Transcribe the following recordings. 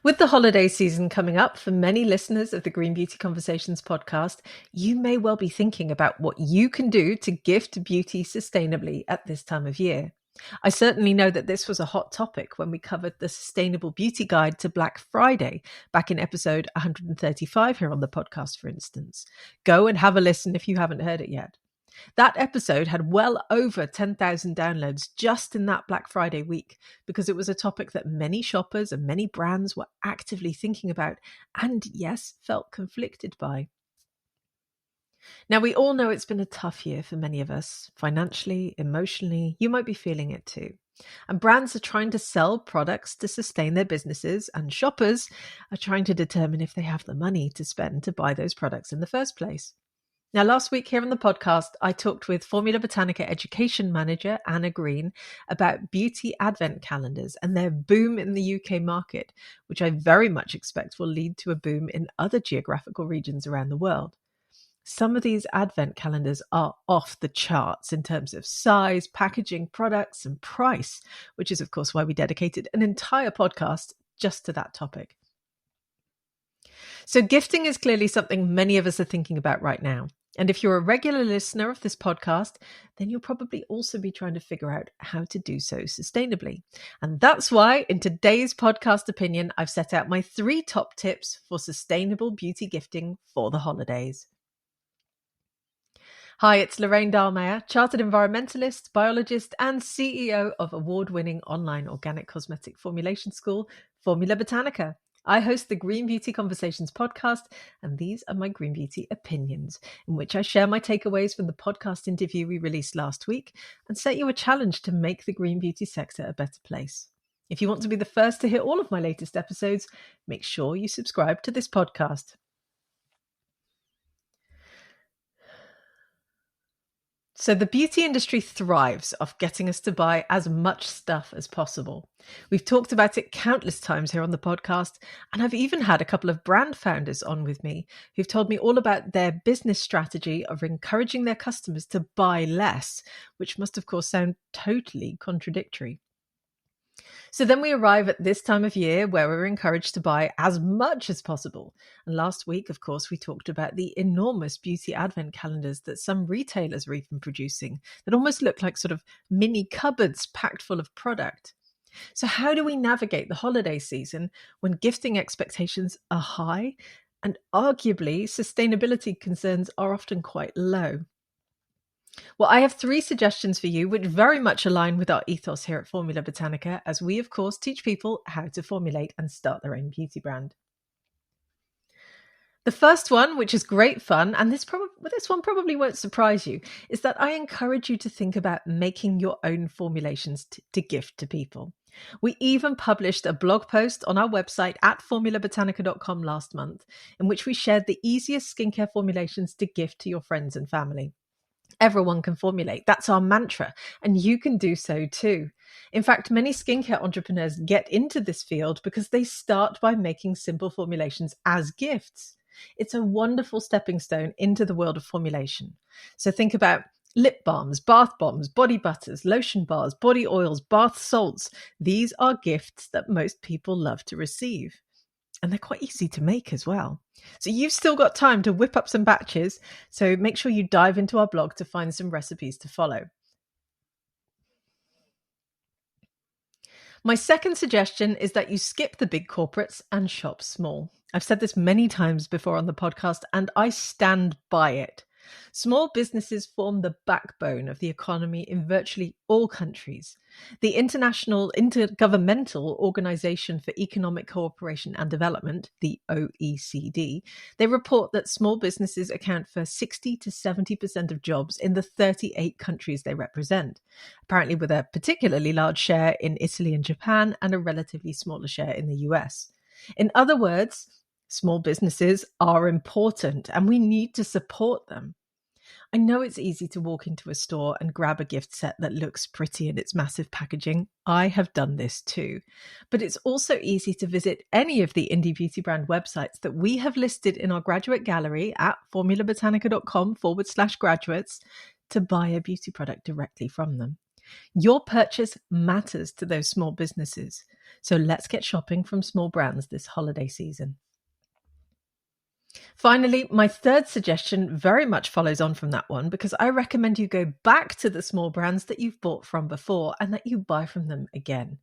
With the holiday season coming up, for many listeners of the Green Beauty Conversations podcast, you may well be thinking about what you can do to gift beauty sustainably at this time of year. I certainly know that this was a hot topic when we covered the Sustainable Beauty Guide to Black Friday back in episode 135 here on the podcast, for instance. Go and have a listen if you haven't heard it yet. That episode had well over 10,000 downloads just in that Black Friday week because it was a topic that many shoppers and many brands were actively thinking about and, yes, felt conflicted by. Now, we all know it's been a tough year for many of us, financially, emotionally. You might be feeling it too. And brands are trying to sell products to sustain their businesses, and shoppers are trying to determine if they have the money to spend to buy those products in the first place. Now, last week here on the podcast, I talked with Formula Botanica Education Manager Anna Green about beauty advent calendars and their boom in the UK market, which I very much expect will lead to a boom in other geographical regions around the world. Some of these advent calendars are off the charts in terms of size, packaging, products, and price, which is, of course, why we dedicated an entire podcast just to that topic. So gifting is clearly something many of us are thinking about right now. And if you're a regular listener of this podcast, then you'll probably also be trying to figure out how to do so sustainably. And that's why in today's podcast opinion, I've set out my 3 top tips for sustainable beauty gifting for the holidays. Hi, it's Lorraine Dahlmeyer, Chartered Environmentalist, Biologist, and CEO of award-winning online organic cosmetic formulation school, Formula Botanica. I host the Green Beauty Conversations podcast, and these are my Green Beauty opinions, in which I share my takeaways from the podcast interview we released last week and set you a challenge to make the green beauty sector a better place. If you want to be the first to hear all of my latest episodes, make sure you subscribe to this podcast. So the beauty industry thrives off getting us to buy as much stuff as possible. We've talked about it countless times here on the podcast, and I've even had a couple of brand founders on with me who've told me all about their business strategy of encouraging their customers to buy less, which must of course sound totally contradictory. So then we arrive at this time of year where we're encouraged to buy as much as possible. And last week, of course, we talked about the enormous beauty advent calendars that some retailers are even producing that almost look like sort of mini cupboards packed full of product. So how do we navigate the holiday season when gifting expectations are high and arguably sustainability concerns are often quite low? Well, I have 3 suggestions for you, which very much align with our ethos here at Formula Botanica, as we, of course, teach people how to formulate and start their own beauty brand. The first one, which is great fun, and this one probably won't surprise you, is that I encourage you to think about making your own formulations to gift to people. We even published a blog post on our website at formulabotanica.com last month, in which we shared the easiest skincare formulations to gift to your friends and family. Everyone can formulate. That's our mantra. And you can do so too. In fact, many skincare entrepreneurs get into this field because they start by making simple formulations as gifts. It's a wonderful stepping stone into the world of formulation. So think about lip balms, bath bombs, body butters, lotion bars, body oils, bath salts. These are gifts that most people love to receive. And they're quite easy to make as well. So you've still got time to whip up some batches. So make sure you dive into our blog to find some recipes to follow. My second suggestion is that you skip the big corporates and shop small. I've said this many times before on the podcast, and I stand by it. Small businesses form the backbone of the economy in virtually all countries. The International Intergovernmental Organization for Economic Cooperation and Development, the OECD, they report that small businesses account for 60 to 70% of jobs in the 38 countries they represent, apparently with a particularly large share in Italy and Japan and a relatively smaller share in the US. In other words, small businesses are important and we need to support them. I know it's easy to walk into a store and grab a gift set that looks pretty in its massive packaging. I have done this too. But it's also easy to visit any of the indie beauty brand websites that we have listed in our graduate gallery at formulabotanica.com/graduates to buy a beauty product directly from them. Your purchase matters to those small businesses. So let's get shopping from small brands this holiday season. Finally, my third suggestion very much follows on from that one because I recommend you go back to the small brands that you've bought from before and that you buy from them again.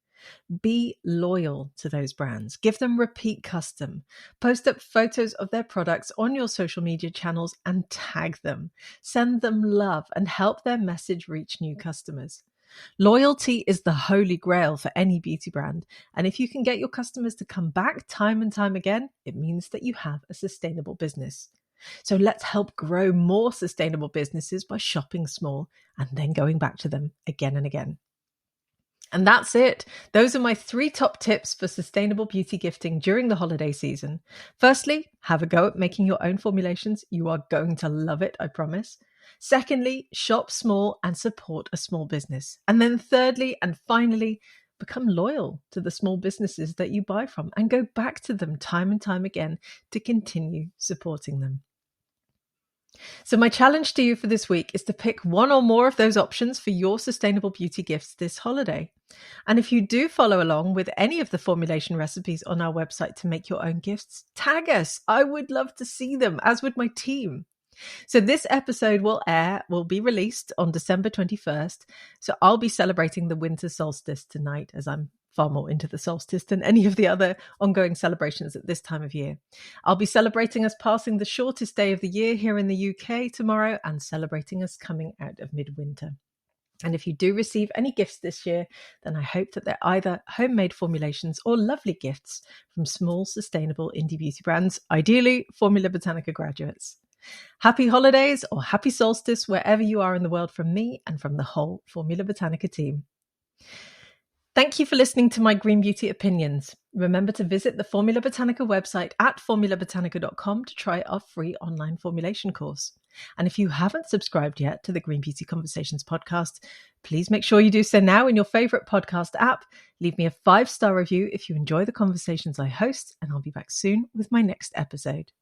Be loyal to those brands. Give them repeat custom. Post up photos of their products on your social media channels and tag them. Send them love and help their message reach new customers. Loyalty is the holy grail for any beauty brand. And if you can get your customers to come back time and time again, it means that you have a sustainable business. So let's help grow more sustainable businesses by shopping small and then going back to them again and again. And that's it. Those are my 3 top tips for sustainable beauty gifting during the holiday season. Firstly, have a go at making your own formulations. You are going to love it, I promise. Secondly, shop small and support a small business. And then thirdly and finally, become loyal to the small businesses that you buy from and go back to them time and time again to continue supporting them. So my challenge to you for this week is to pick one or more of those options for your sustainable beauty gifts this holiday. And if you do follow along with any of the formulation recipes on our website to make your own gifts, tag us. I would love to see them, as would my team. So this episode will be released on December 21st. So I'll be celebrating the winter solstice tonight, as I'm far more into the solstice than any of the other ongoing celebrations at this time of year. I'll be celebrating us passing the shortest day of the year here in the UK tomorrow and celebrating us coming out of midwinter. And if you do receive any gifts this year, then I hope that they're either homemade formulations or lovely gifts from small, sustainable indie beauty brands, ideally Formula Botanica graduates. Happy holidays or happy solstice wherever you are in the world from me and from the whole Formula Botanica team. Thank you for listening to my Green Beauty opinions. Remember to visit the Formula Botanica website at formulabotanica.com to try our free online formulation course. And if you haven't subscribed yet to the Green Beauty Conversations podcast, please make sure you do so now in your favorite podcast app. Leave me a 5-star review if you enjoy the conversations I host, and I'll be back soon with my next episode.